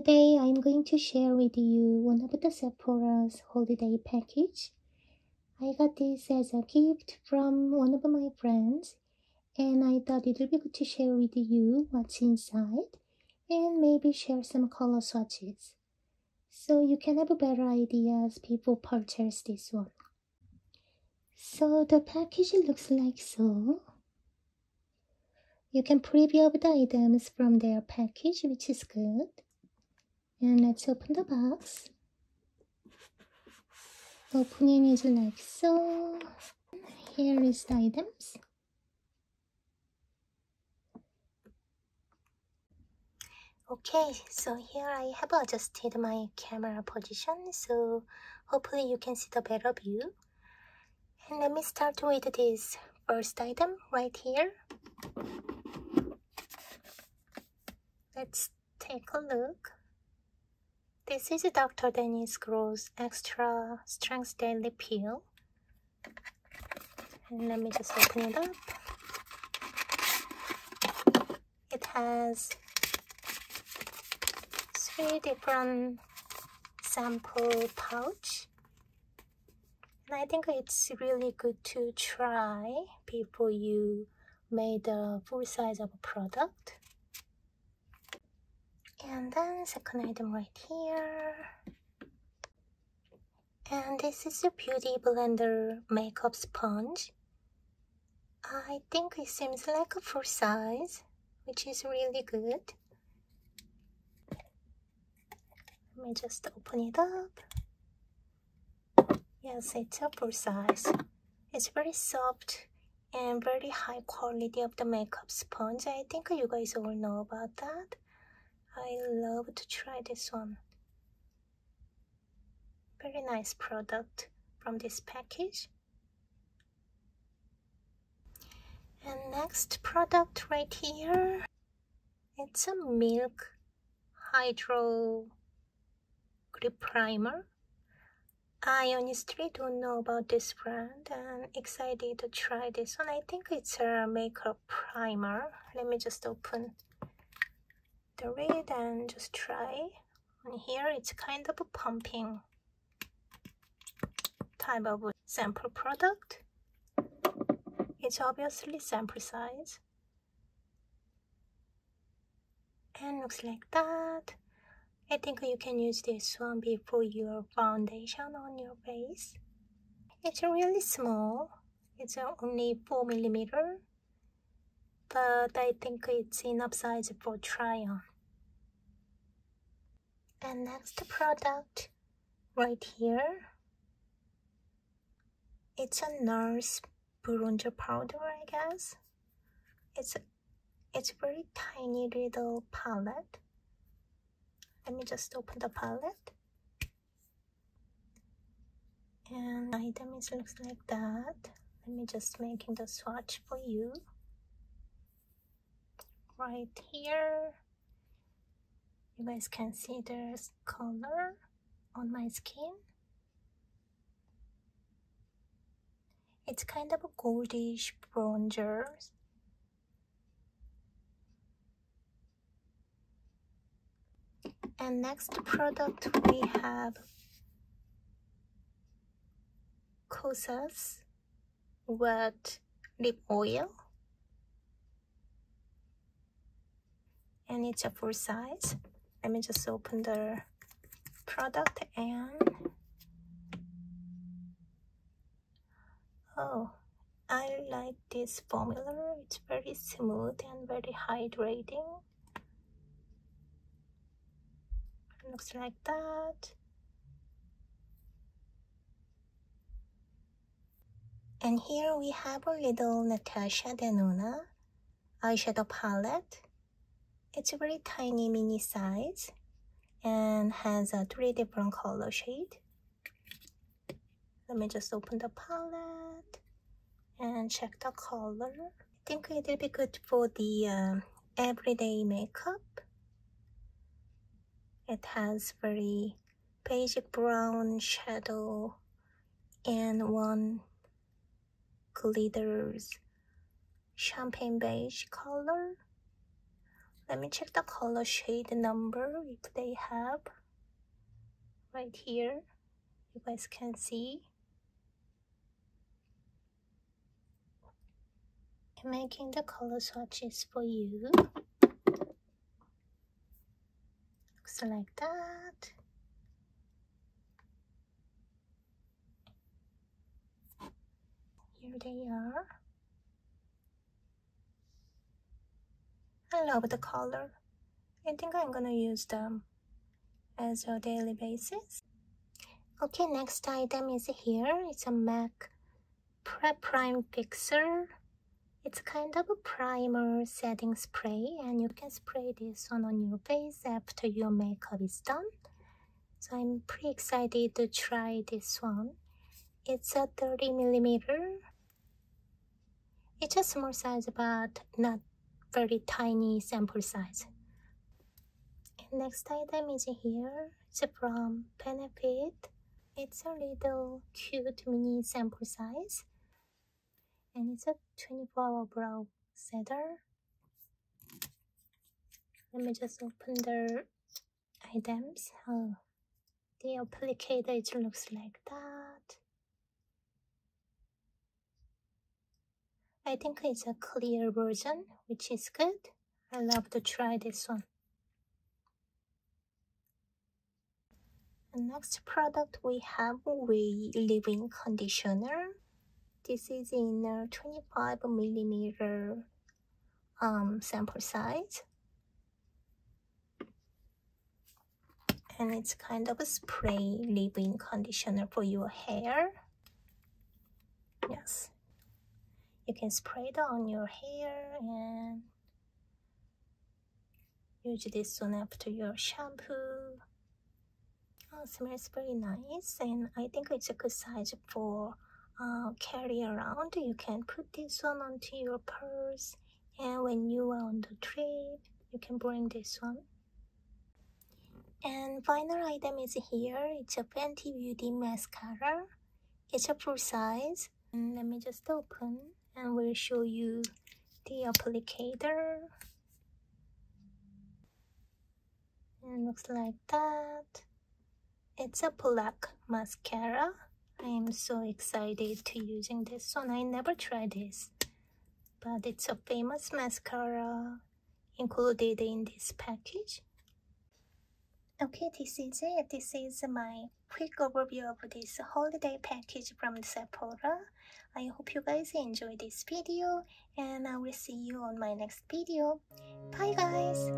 Today I'm going to share with you one of the Sephora's holiday package. I got this as a gift from one of my friends, and I thought it would be good to share with you what's inside and maybe share some color swatches so you can have better ideas before purchase this one. So the package looks like so. You can preview the items from their package, which is good. And let's open the box. Opening is like so. Here is the items. Okay, so here I have adjusted my camera position, so hopefully you can see the better view. And let me start with this first item right here. Let's take a look. This is Dr. Dennis Gross Extra Strength Daily Peel. And let me just open it up. It has 3 different sample pouch. And I think it's really good to try before you made a full size of a product. And then second item right here. And this is a Beauty Blender makeup sponge. I think it seems like a full size, which is really good. Let me just open it up. Yes, it's a full size. It's very soft and very high quality of the makeup sponge. I think you guys all know about that. I love to try this one. Very nice product from this package. And next product right here, it's a Milk Hydro Grip Primer. I honestly don't know about this brand and excited to try this one. I think it's a makeup primer. Let me just open the lid and just try. And here it's kind of a pumping type of sample product. It's obviously sample size. And looks like that. I think you can use this one before your foundation on your face. It's really small. It's only 4mm, but I think it's enough size for try on. And next product right here. It's a Nars Bronzer Powder, I guess. It's very tiny little palette. Let me just open the palette. And the item looks like that. Let me just making the swatch for you. Right here. You guys can see there's color on my skin. It's kind of a goldish bronzer. And next product we have Kosas Wet Lip Oil. And it's a full size. Let me just open the product and oh, I like this formula. It's very smooth and very hydrating. It looks like that. And here we have a little Natasha Denona eyeshadow palette. It's a very tiny mini size and has 3 different color shades. Let me just open the palette and check the color. I think it will be good for the everyday makeup. It has very basic brown shadow and one glitters champagne beige color. Let me check the color shade number if they have. Right here, you guys can see. I'm making the color swatches for you. Looks like that. Here they are. I love the color. I think I'm gonna use them as a daily basis. Okay, next item is here. It's a MAC Prep Prime Fixer. It's kind of a primer setting spray, and you can spray this one on your face after your makeup is done. So I'm pretty excited to try this one. It's a 30mm. It's a small size, but not very tiny sample size. And next item is here. It's from Benefit. It's a little cute mini sample size. And it's a 24-hour brow setter. Let me just open the items. Oh, the applicator, it looks like that. I think it's a clear version, which is good. I love to try this one. The next product we have OUAI Leave-In Conditioner. This is in a 25mm sample size. And it's kind of a spray leave-in conditioner for your hair. Yes. You can spray it on your hair and use this one after your shampoo. Oh, it smells very nice, and I think it's a good size for carry around. You can put this one onto your purse, and when you are on the trip, you can bring this one. And final item is here. It's a Fenty Beauty Mascara. It's a full size. And let me just open and we'll show you the applicator. And it looks like that. It's a black mascara. I am so excited to using this one. I never tried this, but it's a famous mascara included in this package. Okay, this is it. This is my quick overview of this holiday package from Sephora. I hope you guys enjoyed this video, and I will see you on my next video. Bye guys!